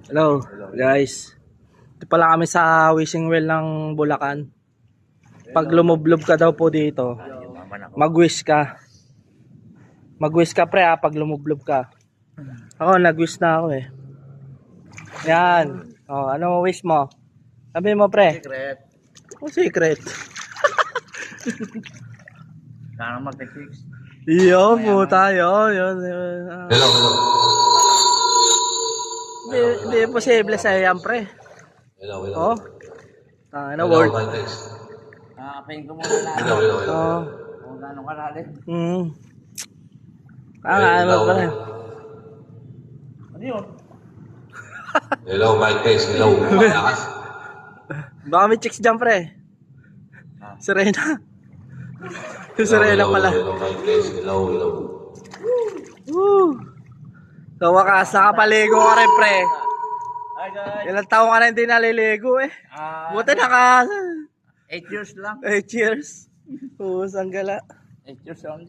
Hello guys. Ito pala kami sa wishing well ng Bulacan. Pag lumublob ka daw po dito, mag-wish ka. Mag-wish ka pre pag lumublob ka. Ako nag-wish na ako eh. Yan. Oh, ano wish mo? Sabi mo pre. Secret. Oh, secret. Sana mag-fix. Iyo po tayo. Yun. Hello. Hindi posible sa yan pre. Hello. Oh. Na Hello, word. my text. Pahinga ko muna lang. Hello. Oh. Kung gano'ng kalalim. Ano pa rin. Ano yun? Hello, my text. Hello. Malakas. Baka may chicks dyan pre. Serena. Si Serena pala. Hello, my text. Hello. Woo! So wakas, nakapaligo ka rin pre. Hi guys. Ilang taong ka na hindi naliligo eh. Buti naka 8 years lang. 8 years. Pusang gala. 8 years only.